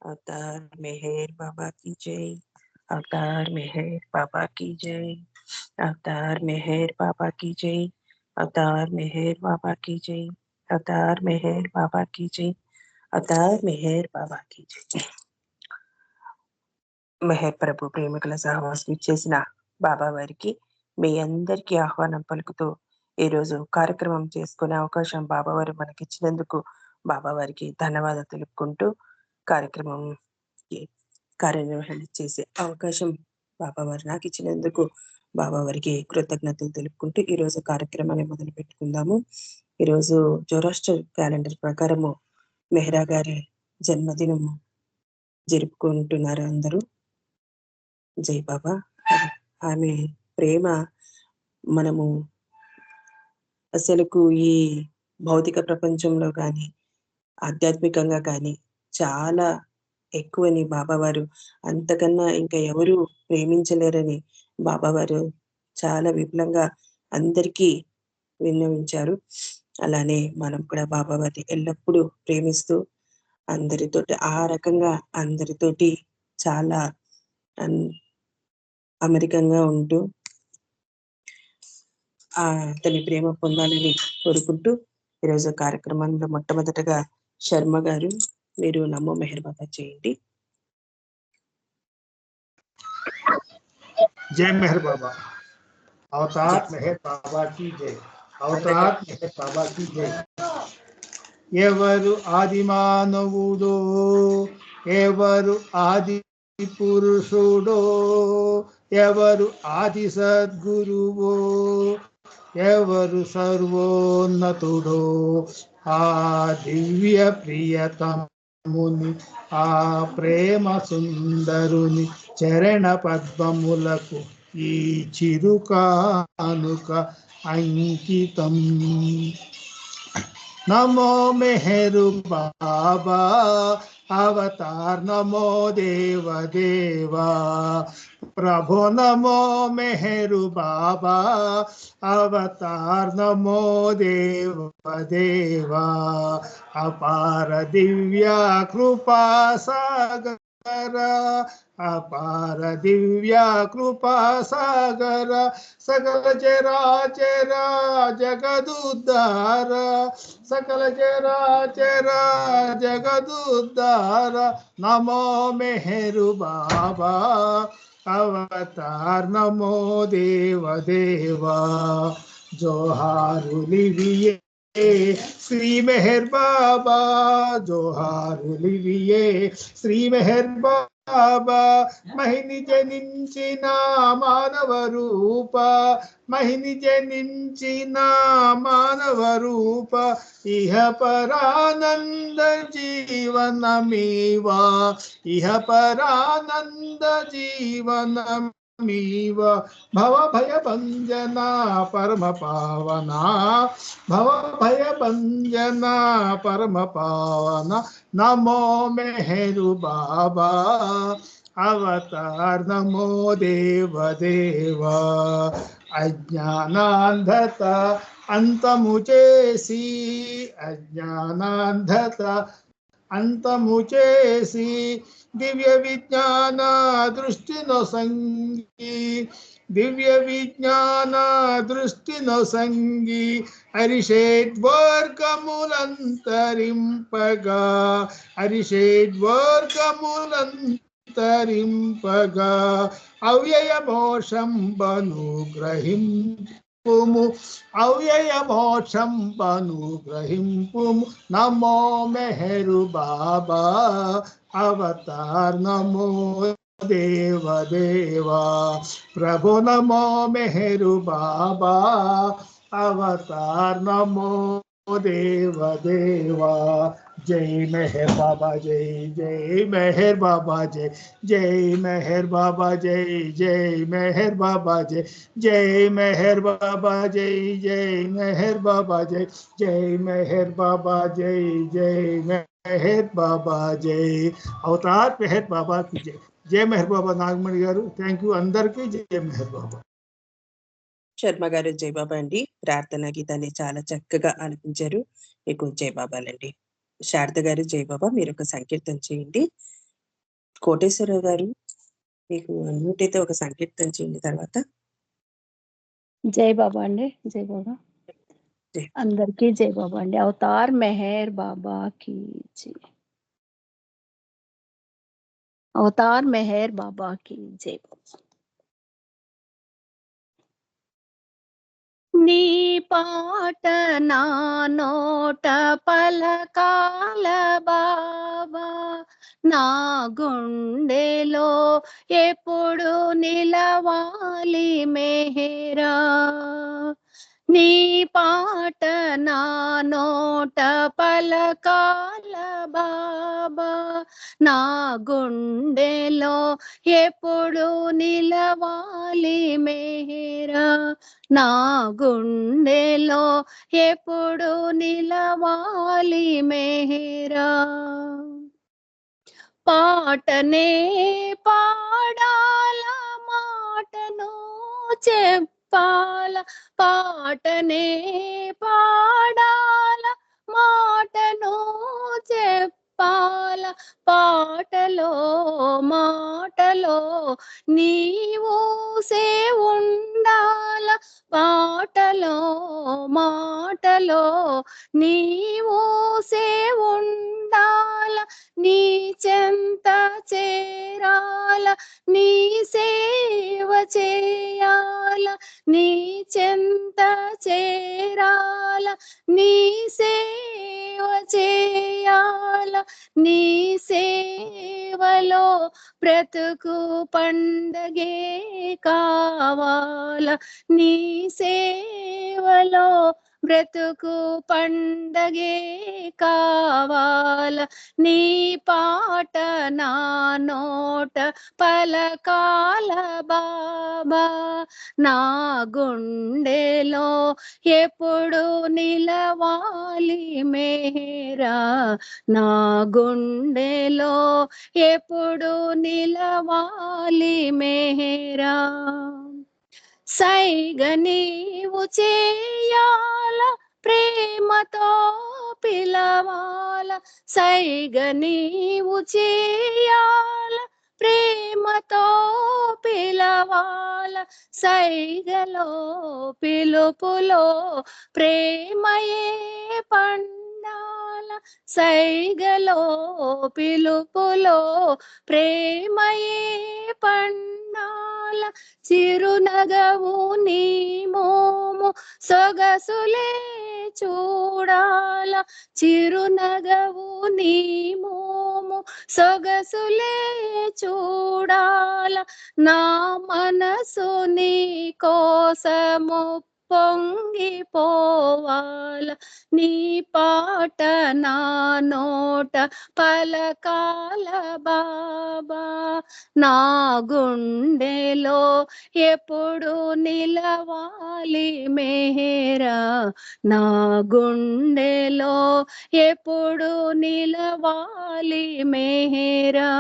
अवतार मेहर बाबा की जय। अवतार मेहर बाबा की जय। अवतार मेहर बाबा की जय। अवतार मेहर बाबा की जय। अवतार मेहर बाबा की जय। अवतार मेहर बाबा की जय। మెహర్ ప్రభు ప్రేమికుల సహవాసం చేసిన బాబా వారికి మీ అందరికీ ఆహ్వానం పలుకుతూ ఈరోజు కార్యక్రమం చేసుకునే అవకాశం బాబా వారు మనకి ఇచ్చినందుకు బాబా వారికి ధన్యవాదాలు తెలుపుకుంటూ కార్యక్రమం కార్యనిర్వహణ చేసే అవకాశం బాబా వారు నాకు ఇచ్చినందుకు బాబా వారికి కృతజ్ఞతలు తెలుపుకుంటూ ఈరోజు కార్యక్రమాన్ని మొదలు పెట్టుకుందాము. ఈరోజు జోరాస్టర్ క్యాలెండర్ ప్రకారము మెహ్రా గారి జన్మదినము జరుపుకుంటున్నారు అందరూ. జై బాబా. ఆమె ప్రేమ మనము అసలుకు ఈ భౌతిక ప్రపంచంలో కానీ ఆధ్యాత్మికంగా కానీ చాలా ఎక్కువని బాబావారు అంతకన్నా ఇంకా ఎవరు ప్రేమించలేరని బాబావారు చాలా విపులంగా అందరికీ విన్నవించారు. అలానే మనం కూడా బాబావారిని ఎల్లప్పుడూ ప్రేమిస్తూ అందరితోటి ఆ రకంగా అందరితోటి చాలా అమెరికంగా ఉంటూ అతని ప్రేమ పొందాలని కోరుకుంటూ ఈరోజు కార్యక్రమంలో మొట్టమొదటగా శర్మ గారు మీరు నమో మెహర్ బాబా చేయండి. जय मेहर बाबा। अवतार मेहर बाबा की जय। अवतार मेहर बाबा की जय। ఎవరు ఆది మానవుడో ఎవరు ఆది పురుషుడో ఎవరు ఆది సద్గురువో ఎవరు సర్వోన్నతుడో ఆ దివ్య ప్రియతముని ఆ ప్రేమ సుందరుని చరణ పద్మములకు ఈ చిరుకానుక అంకితం. नमो मेहरु बाबा अवतार नमो देव देवा प्रभु नमो मेहरु बाबा अवतार नमो देव देवा अपार दिव्या कृपा सागर अपार दिव्या कृपा सागर सकल चराचर जगदुद्धार सकल चराचर जगदुद्धार नमो मेहरु बाबा अवतार नमो देव देवा जोहारुलिविये श्री मेहर बाबा जोहारुलिविये श्री मेहर बाबा महिनि जनिंచిన మానవ రూప महिनि जनिंచిన మానవ రూప ఇహ పరానంద జీవనమీవా ఇహ పరానంద జీవనమీవ భవ భయ భంజన పరమ పావన భవ భయ భంజన పరమ పావన నమో మెహరు బాబా अवतार नमो देव देवा अज्ञानांधता अंतमुचेसी अज्ञानांधता अंतमुचेसी दिव्य विज्ञान दृष्टि नो संगी दिव्य विज्ञान दृष्टि नो संगी अरिषेद्वर्गमुलंतरिंपगा अरिषेद्वर्गमुलंतरिंपगा अव्यय मोक्षं बनुग्रहिंपुमु अव्यय मोक्षं बनुग्रहिंपुमु नमो मेहरु बाबा अवतार नमो देव देवा प्रभु नमो मेहरु बाबा अवतार नमो देव देवा जय मेहर बाबा जय जय मेहर बाबा जय जय मेहर बाबा जय जय मेहर बाबा जय जय मेहर बाबा जय जय मेहर बाबा जय जय मेहर बाबा जय जय मेहर बाबा जय अवतार मेहर बाबा की जय जय मेहर बाबा नागमणि गाరు థ్యాంక్ యూ అందరికీ జై మెహర్ బాబా శర్మ గారు జయబాబా అండి. ప్రార్థనా గీతాన్ని చాలా చక్కగా ఆలపించారు. మీకు జయబాబాలండి. శారద గారు జయబాబా, మీరొక సంకీర్తన చేయండి. కోటేశ్వరరావు గారు, మీకు అన్మ్యూట్ అయితే ఒక సంకీర్తన చేయండి తర్వాత. జై బాబా అండి. జై బాబా. జై. అందరికీ జై బాబా అండి. అవతార్ మెహర్ బాబా की जय. అవతార్ మెహర్ బాబా की जय. నీ పాట నా నోట పలకాల బాబా, నా గుండెలో ఎప్పుడు నిలవాలి మెహరా. నీ పాట నా నోట పలకాల బాబా, నా గుండెలో ఎప్పుడు నిలవాలి మెహరా. నా గుండెలో ఎప్పుడు నిలవాలి మెహరా. పాటనే పాడాల, మాటను చెప్పాల, పాటనే పాడాల, మాటను చెప్పాల, పాటలో మాటలో నీవు సే ఉండాల, పాటలో మాటలో నీవు సే ఉండాల, నీ చెంత చేరాల, నీ సేవ చేయాల, నీ చెంత చేరాల, నీ సేవ చేయాల, నీ సేవలో బ్రతుకు పండగే కావాల, నీ సేవలో బ్రతుకు పండగే కావాల. నీ పాట నా నోట పలకాల బాబా, నా గుండెలో ఎప్పుడు నిలవాలి మెహరా. నా గుండెలో ఎప్పుడు నిలవాలి మెహరా. సైగ నీవు చేయాల, ప్రేమతో పిలవాల, సైగ నీవు చేయాల, ప్రేమతో పిలవాల, సైగలో పిలుపులో ప్రేమయే పండాల, సైగలో పిలుపులో ప్రేమయే పండాల, చిరునగవు నీ మోము సొగసులే చూడాల, చిరునగవు నీ మోము సొగసులే చూడాల, నా మనసు నీ కోసము పొంగిపోవాల, నీ పాట నా నోట పలకాల బాబా, నా గుండెలో ఎప్పుడు నిలవాలి మెహరా. నా గుండెలో ఎప్పుడు నిలవాలి మెహరా.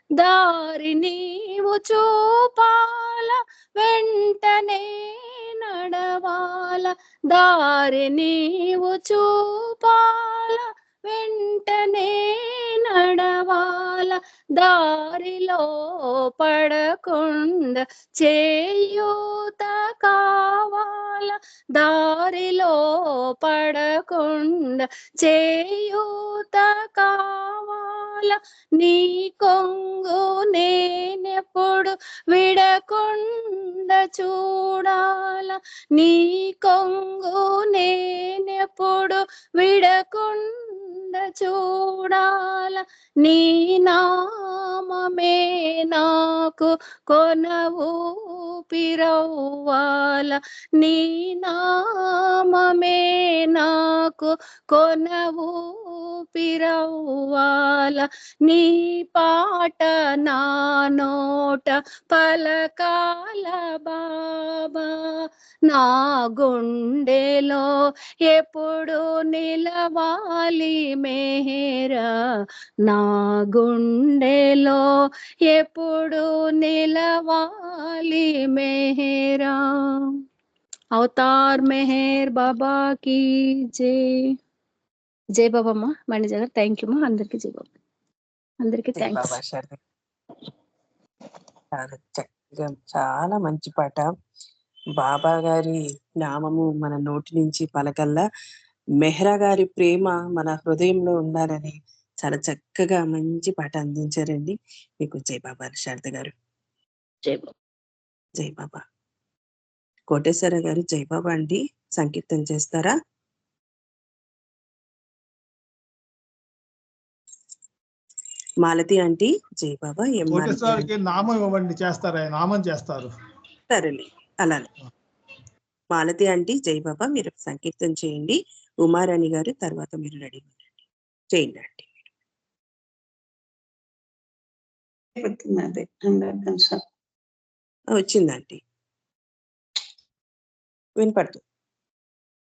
దారి నీవు చూపాల, వెంటనే నడవాల, దారి నీవు చూపాల, వెంటనే నడవాల, దారిలో పడకుండా చేయూత కావాల, దారిలో పడకుండా చేయూత కావాల, నీ కొంగు నేనెప్పుడు విడకుండా చూడాల, నీ కొంగు నేనెప్పుడు విడకుండా చూడాల, నీ నామమే నాకు కొన ఊపిరవ్వాల, నీ నామమే నాకు కొన ఊపిరవ్వాల, నీ పాట నా నోట పలకాల బాబా, నా గుండెలో ఎప్పుడు నిలవాలి మెహరా. నా గుండెలో ఎప్పుడు నిలవాలి मेहरा। అవతార్ మెహర్ బాబాకి జై. జై బాబమ్మ మణిజ గారు. థ్యాంక్ యూ మా. అందరికీ జై బాబా. అందరికీ జై థ్యాంక్స్. బాబా శారద. చాలా చక్కగా, చాలా మంచి పాట. బాబా గారి నామము మన నోటి నుంచి పలకల్లా మెహ్రా గారి ప్రేమ మన హృదయంలో ఉండాలని చాలా చక్కగా మంచి పాట అందించారండి. మీకు జై బాబా శారద గారు. జై బాబా. జై బాబా. కోటేశ్వర గారు జై బాబా అండి, సంకీర్తన చేస్తారా? మాలతి ఆంటీ జై బాబా. కోటేశ్వరకి నామం ఇవ్వండి, చేస్తారా? నామం చేస్తారు. సరేలే, అలానే. మాలతి ఆంటీ జై బాబా, మీరు సంకీర్తన చేయండి. ఉమారాణి గారు తర్వాత మీరు రెడీ చేయండి ఆంటీ. వచ్చిందంటీ, వినపడుతుంది.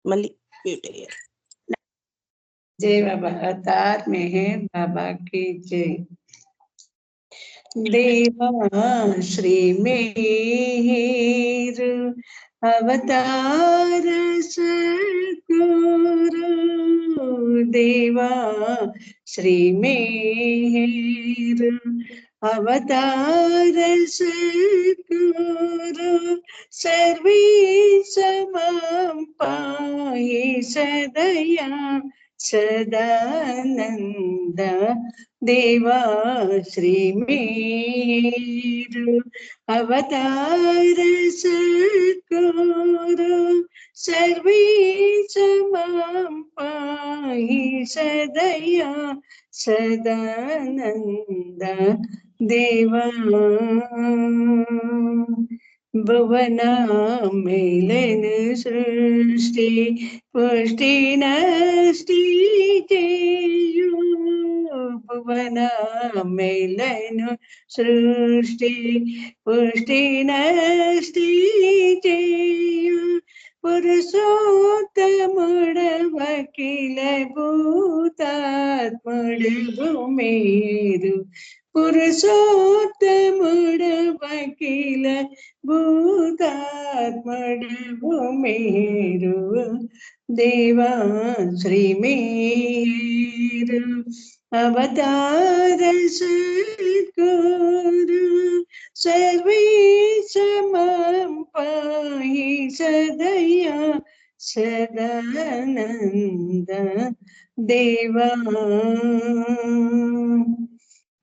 మళ్ళీ మ్యూట్ అయ్యారు. जय बाबा। अवतार मेहर बाबा की जय। देवा श्री मेहर अवतार सद्गुरु। देवा श्री मेहर अवतार सद्गुरु। सर्वे समं पाहि सदया सदानंद। देवा श्री मेहर अवतार सद्गुरु। सर्वे समं पाहि सदया सदानंद। देवा भुवना मेलन सृष्टि पुष्टि नष्टि जयु। भुवना मेलन सृष्टि पुष्टि नष्टि जयु। पुरुषोत्तमुड वकील भूतात्मुड भूमेरु। पुरुषोत्तमुड वकील भूतात्मुड भूमेरु। देवा श्री मेहर अवतार सद्गुरु। सर्वे समं पाहि सदया सदानंद। देवा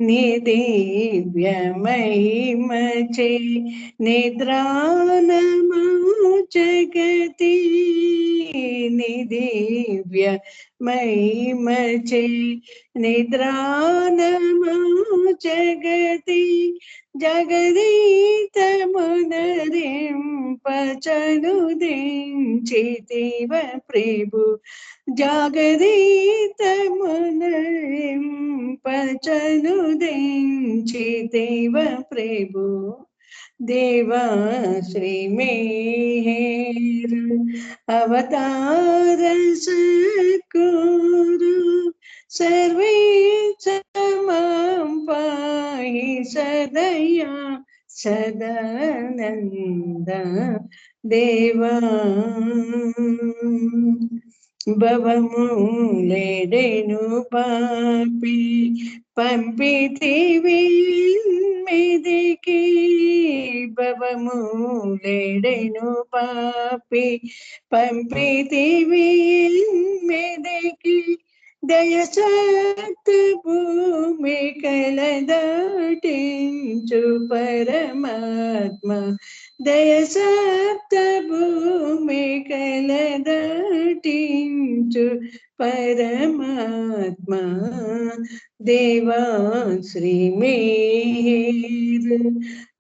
निदिव्य महिमचे निद्रानमो जगति। निदिव्य महिमचे निद्रानमो जगति। जगदीत मुनरिंपचनुदिंचितिव प्रभु। जगदीत मुनरिंपचनुदिंचितिव प्रभु। देवा श्री मेहर अवतार सद्गुरु। सर्वे समं पाहि सदया सदानंद। देवा భవములెడెను పాపి పంపితివి మీదికి. భవములెడెను పాపి పంపితివి మీదికి. దయసత్ భూమి కలదాటించు పరమాత్మ. దయసప్త భూమి కలదాటించు పరమాత్మ. देवा श्री मेहर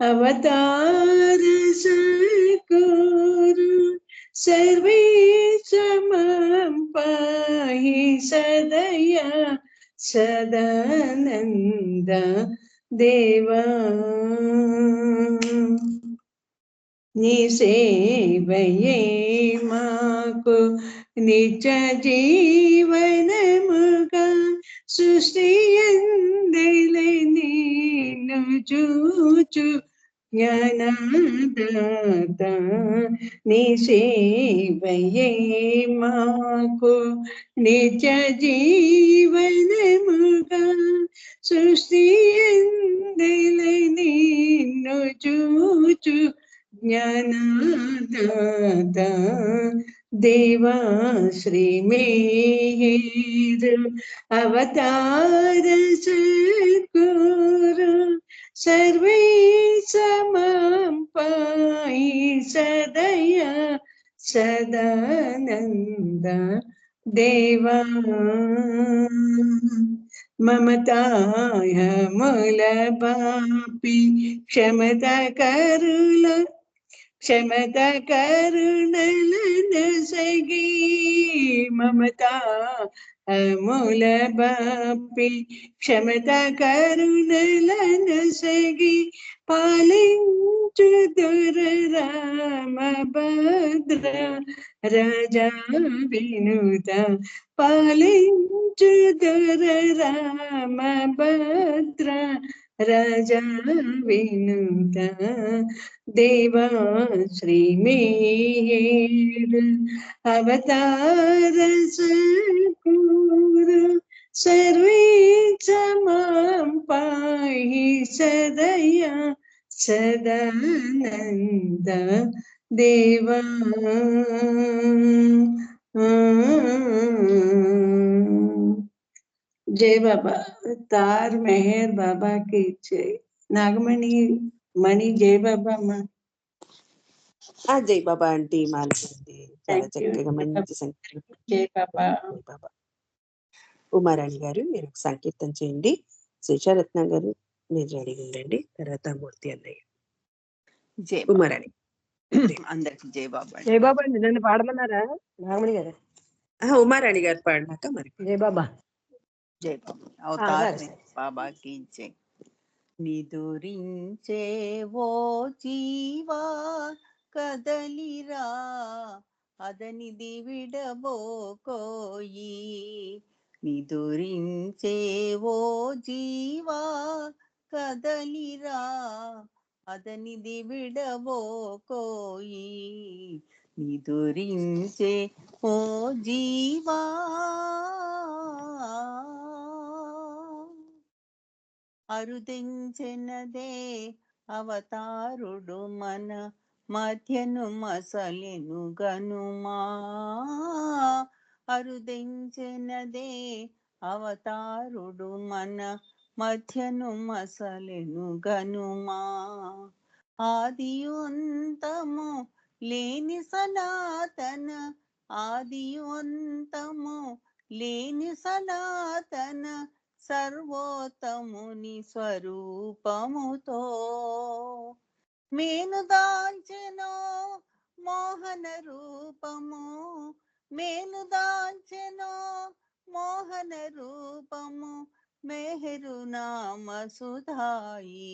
अवतार सद्गुरु। सर्वे समं पाहि सदया सदानंद। देवा निसेवये माको निज जीवनमुगा। सृष्टियंदेले निन्नु चूचु జ్ఞానదాత నీ సేవయే మాకు నిత్య జీవనముగా సృష్టి ఎందెలై నిన్ను చూచు జ్ఞానదాత దేవా శ్రీ మేరు అవతార సద్గురు సర్వేశమం పాయి సదయ సదానంద దేవా మమతాయ మూల పాపి క్షమత కరుణలను సగి మమతా అమూల బాపి క్షమత కరుణలను సగి పాలించు దుర్రామ భద్ర రాజా వినుత పాలించు దుర్రామ భద్ర రాజా వినుత దేవా శ్రీ మేరు అవతార సద్గురు సర్వేశమం పాహి సదయ సదానంద దేవా जय बाबा तार मेहर बाबा की जय नागमणि मणि जय बाबा माँ జై బాబా ఆంటీ మాలతి ఆంటీ చాలా Thank you. చక్కగా మంచి సంకీర్తన. जय बाबा జై బాబా. ఉమారాణి గారు మీరు సంకీర్తన చేయండి. శేషారత్న గారు మీరు రెడీగా ఉండండి. తర్వాత మూర్తి అన్నయ్య. జై బాబా. ఉమారాణి అందరికి జై బాబా. జై బాబా అండి. నన్ను పాడమన్నారా నాగమణి గారు? ఉమారాణి గారు పాడినాక మరి జై బాబా. జై బాబా. అవతార్ సరే. బాబాకి జై. నిదురించే ఓ జీవా కదలిరా అదనిది విడబోకోయి. నిదురించే ఓ జీవా కదలిరా అదనిది విడబోకోయి. నిదురించే ఓ జీవా అరుదించెనదే అవతారుడు మన మధ్యను మసలెను గనుమా. అరుదించెనదే అవతారుడు మన మధ్యను మసలెను గనుమా. ఆదియుంతము లేని సనాతన ఆదియుంతము లేని సనాతన సర్వోత్తముని స్వరూపముతో మేను దాల్చెనో మోహన రూపము. మేను దాల్చెనో మోహన రూపము మెహరు నామ సుధాయి.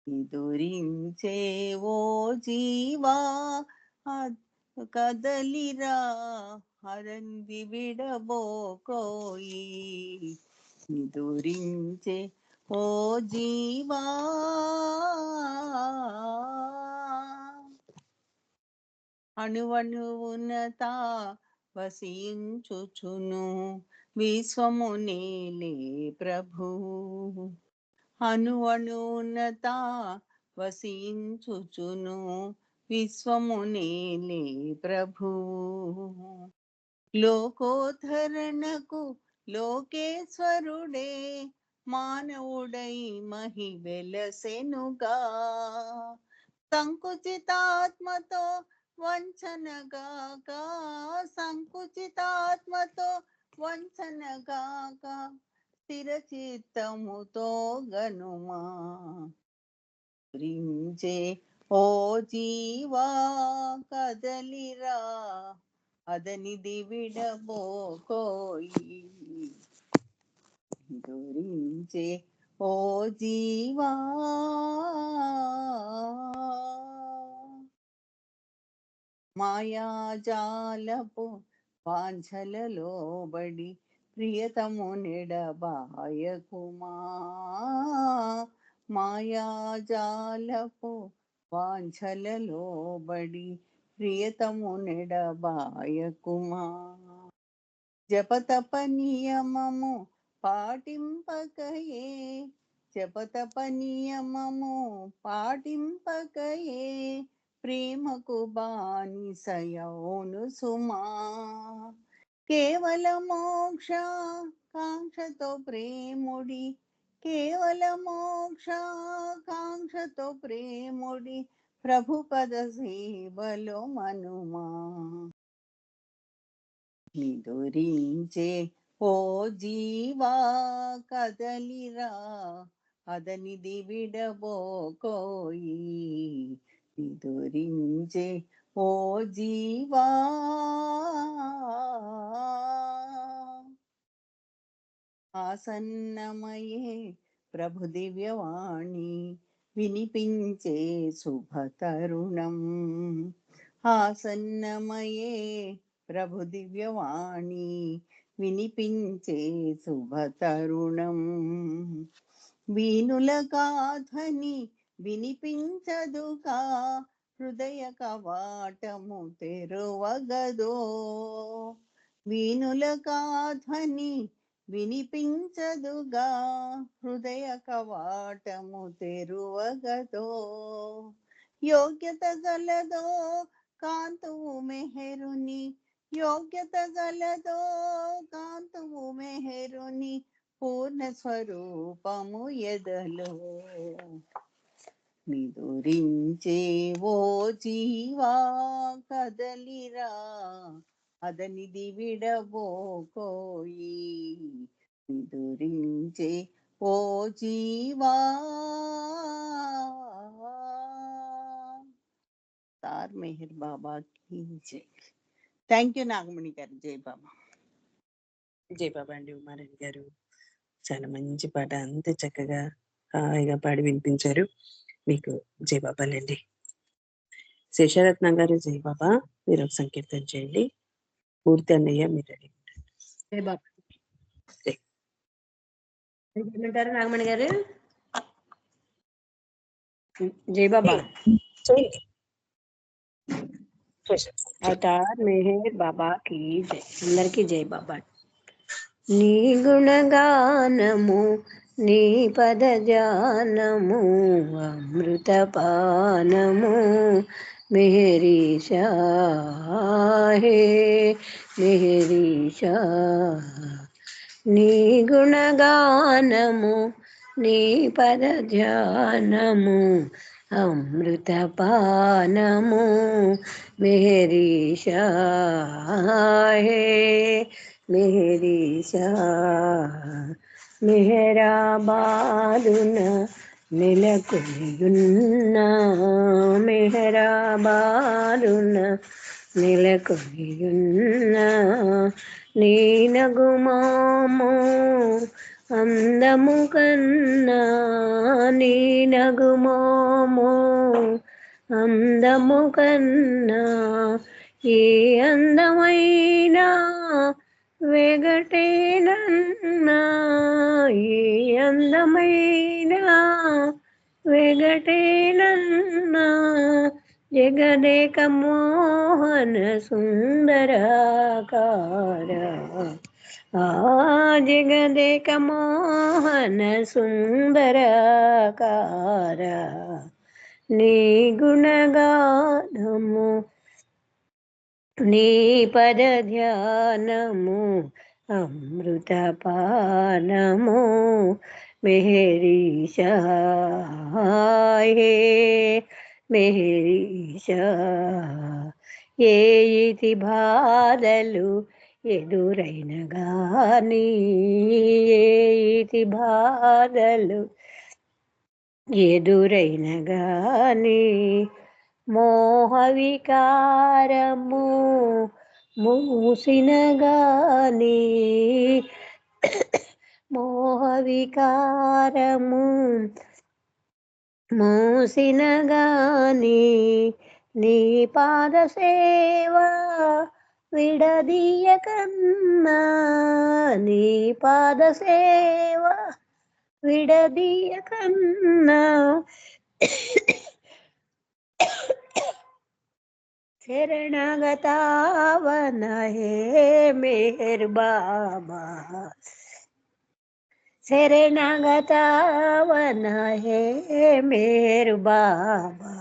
నిదురించే ఓ జీవా కదలిరా హరంది విడబోకోయి. నిదురించే ఓ జీవా అణువణువునత వసించుచును విశ్వము నేలే ప్రభు. అణువణువునత వసించుచును విశ్వము నేలే ప్రభు. లోకోద్ధరణకు లోకేశ్వరుడే మానవుడై మహి వెలసెనుగా. సంకుచితాత్మతో వంచనగాక సంకుచితాత్మతో వంచనగాక స్థిర చిత్తముతో గనుమా. రించే ఓ జీవా కదలిరా అదనిది విడబోకోయి. దురించే ఓ జీవా మాయాజాలపు వాంఛలలోబడి ప్రియతము నెడబాయకుమా. మాయాజాలపు వాంఛలలోబడి ప్రియతము నెడబాయకుమా. జపతప నియమము పాటింపకయే, జపతప నియమము పాటింపకయే, ప్రేమకు బానిసయౌను సుమా. కేవల మోక్ష కాంక్షతో ప్రేముడి, కేవల మోక్ష కాంక్షతో ప్రేముడి, ప్రభుపద సేవలో మనుమా. నిదురించే ఓ జీవా కదలిరా, అదనిది విడబోకోయి. నిదురించే ఓ జీవా, ఆసన్నమయే ప్రభు దివ్యవాణి వినిపించే శుభతరుణం. ఆసన్నమయే ప్రభు దివ్యవాణి వినిపించే శుభతరుణం. వీనుల గాథని వినిపించదుగా, హృదయ కవాటము తెరువగదో. వీనుల గాథని వినిపించదుగా, హృదయ కవాటము తెరువగదో. యోగ్యత గలదో కాంతువు మెహరుని, యోగ్యత గలదో కాంతువు మెహరుని, పూర్ణ స్వరూపము ఎదలో. నిదురించే ఓ జీవా కదలిరా, అదనిది విడబోకోయి. నిదురించే ఓ జీవా. తార్ మెహర్ బాబా की జై. థ్యాంక్ యూ నాగమణి గారు. జై బాబా. జై బాబా అండి ఉమారాణి గారు. చాలా మంచి పాట, అంతే చక్కగా హాయిగా పాడి వినిపించారు. మీకు జై బాబాలండి. శేషరత్నం గారు జై బాబా, మీరు ఒక సంకీర్తన చేయండి. పూర్తి అన్నయ్య మీరు రెడీ. జై బాబా. జై. ఏమంటారు నాగమణి గారు? జై బాబా. చేయండి. అవతార్ మెహర్ బాబా की జై. అందరికీ జై బాబా. నీ గుణగానము నీ పదజానము అమృతపానము మెహరీషా హే మెహరీషా. నీ గుణగానము నీ పదధ్యానము అమృతపానము మెహరీషా హే మెహరీషా. మెహరాబాదున నెలకొనియున్న, మెహరాబాదున నెలకొనియున్న, నీ నగుమాము అందము కన్నా, నీ నగుమాము అందము కన్నా, ఏ అందమైన వెగటేనన్నా, ఏ అందమైన వెగటేనన్నా, జగదేక మోహన సుందరాకార. జగదేక మోహన సుందరాకార. నీ గుణగానము నీ పద ధ్యానము అమృతపానము మెహరీషా హే మెహరీషా. ఏ ఇతి బాధలు ఎదురైన గాని, ఏ ఇతి బాధలు ఎదురైన గాని, మోహవికారము మూసిన గాని, మోహవికారము మూసిన గాని, నీ పాద సేవ విడదీయకన్నా, నీ పాద సేవ విడదీయకన్నా శరణగతావన హే మేర్ బాబా శరణగతావన హే మేర్ బాబా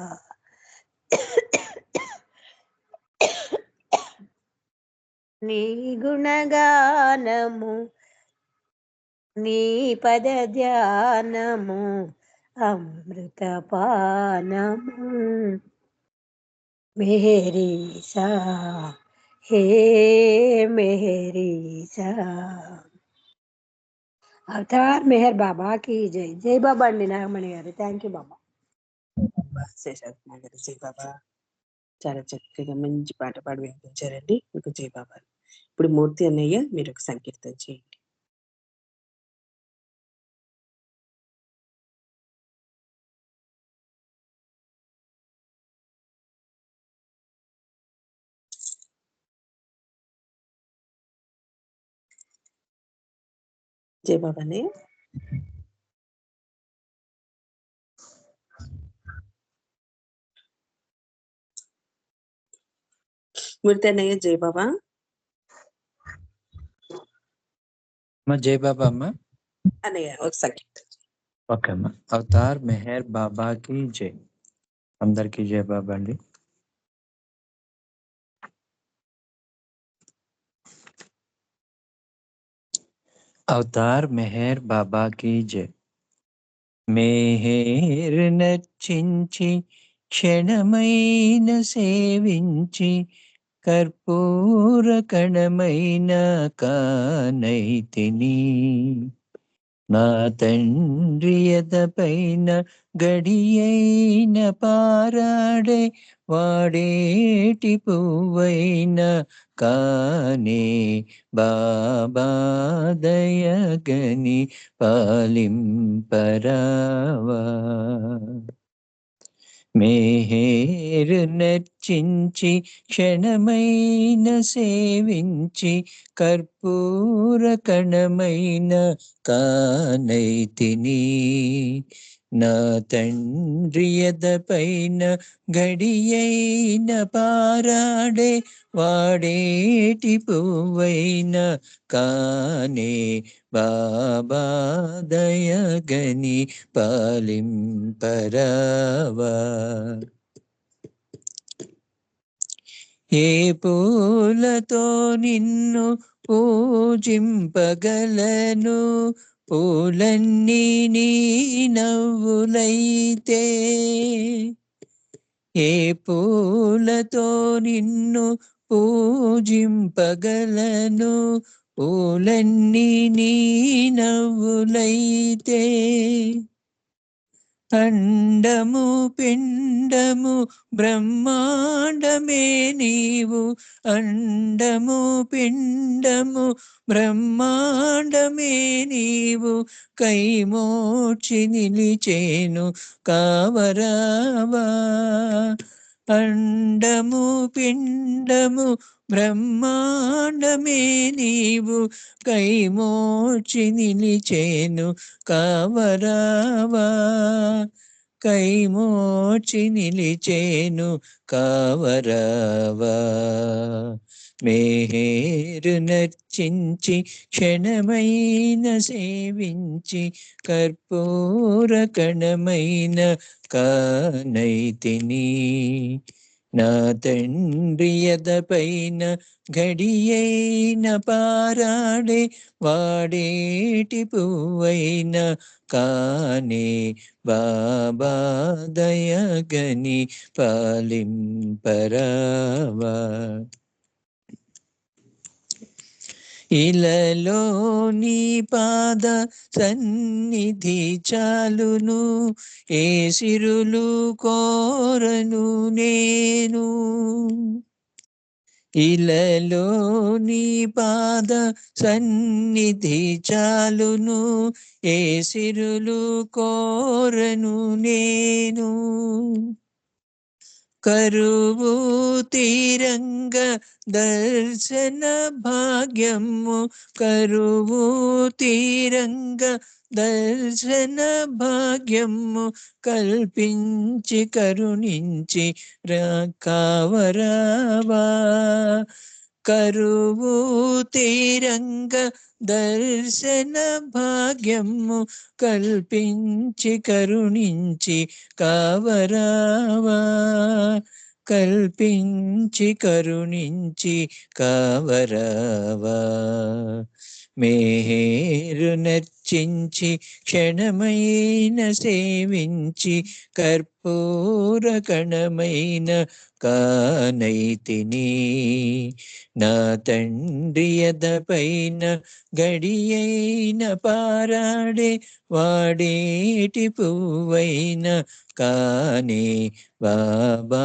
నీ గుణగానము నీ పద ధ్యానము అమృతపానము మెహరీసా హే మెహరీసా. అవతార్ మెహర్ బాబాకి జై. జై బాబా అండి నాగమణి గారు. థ్యాంక్ యూ బాబా. శేషాద్రి గారు జై బాబా. చాలా చక్కగా మంచి పాట పాడి వినిపించారండి. మీకు జై బాబా. ఇప్పుడు మూర్తి అన్నయ్య మీరు ఒక సంకీర్తన చేయండి. జై బాబా అన్నయ్య. మూర్తి అన్నయ్య జై బాబా. జై బాబా అమ్మ. అన్నయ్య ఒక సంకీర్తన. ఓకే అమ్మ. అవతార్ మెహర్ బాబాకి జై. అందరికీ జై బాబా అండి. అవతార్ మెహర్ బాబాకి జై. మెహర్ నర్చించి క్షణమైన సేవించి కర్పూర కణమైన కానైతిని నా తండ్రి ఎదపైన గడియైన పారాడే వాడేటి పువ్వైన కానే బాబా దయగని పాలింపరావా మెహేరు నర్చించి క్షణమైన సేవించి కర్పూర కణమైన కానైతిని నా తండ్రి ఎదపైన గడియైన పారాడే వాడేటి పువ్వైన కానే బాబా దయగని పాలింపరావా ఏ పూలతో నిన్ను పూజింపగలను పూలన్నీ నీ నవ్వులైతే ఏ పూలతో నిన్ను పూజింపగలను పూలన్నీ నీ నవ్వులైతే అండము పిండము బ్రహ్మాండమే నీవు అండము పిండము బ్రహ్మాండమే నీవు కైమోక్షి నిలిచేను కావరావా అండము పిండము బ్రహ్మాండమే నీవు కైమోక్షి నిలిచేను కావరావా కైమోక్షి నిలిచేను కావరావా మెహేరు నర్చించి క్షణమైన సేవించి కర్పూర కణమైన కానైతిని నా తండ్రి ఎదపైన గడియైన పారాడే వాడేటి పువ్వైన కానే బాబా దయగని పాలింపరావా ఇలలో నీ పాద సన్నిధి చాలును ఏ సిరులు కోరను నేను ఇలలో నీ పాద సన్నిధి చాలును ఏ సిరులు కోరను నేను కరువు తీరంగ దర్శన భాగ్యము కరువు తీరంగ దర్శన భాగ్యము కల్పించి కరుణించి కావరావా కరువు తీరంగ దర్శన భాగ్యము కల్పించి కరుణించి కావరావా కల్పించి కరుణించి కావరావా మేరు నర్చించి క్షణమైన సేవించి కర్పూర కణమైన కానైతిని నా తండ్రి ఎదపైన గడియైన పారాడే వాడేటి పువ్వైన కానే బాబా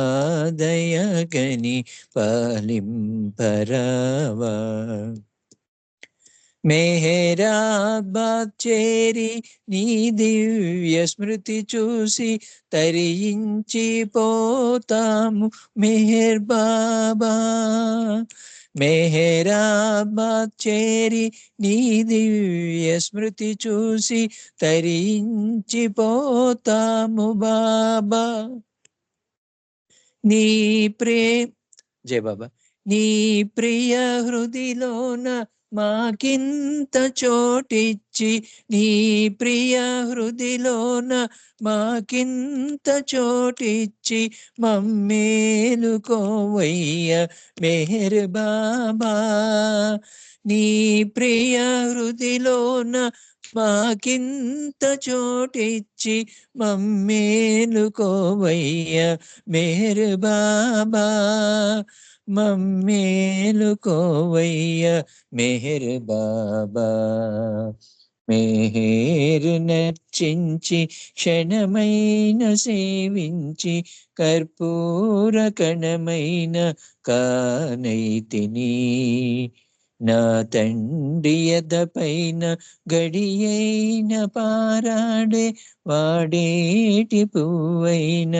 దయగని పాలింపరావా మెహరాబాద్ చేరి నీ దివ్య స్మృతి చూసి తరించి పోతాము మెహర్ బాబా మెహరాబాద్ చేరి నీ దివ్య స్మృతి చూసి తరించి పోతాము బాబా నీ జయ బాబా నీ ప్రియ హృదిలోన మాకింత చోటిచ్చి నీ ప్రియ హృదిలోన మాకింత చోటిచ్చి మమ్మేలుకోవయ్య మెహర్ బాబా నీ ప్రియ హృదిలోన మాకింత చోటిచ్చి మమ్మేలుకోవయ్య మెహర్ బాబా మమ్మేలుకోవయ్య మెహర్ బాబా మెహేరు నర్చించి క్షణమైన సేవించి కర్పూర కణమైన కానైతిని నా తండ్రి ఎదపైన గడియైన పారాడే వాడేటి పువ్వైన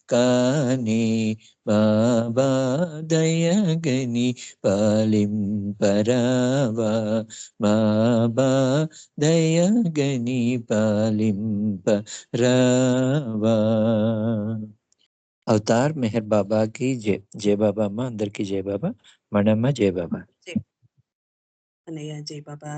కానే బాబా దయగని పాలింపరావా బాబా దయగని పాలింపరావా అవతార్ మెహర్ బాబాకి జై జై బాబా అమ్మ అందరికి జై బాబా మనమ్మ జై బాబా అన్నయ్య జై బాబా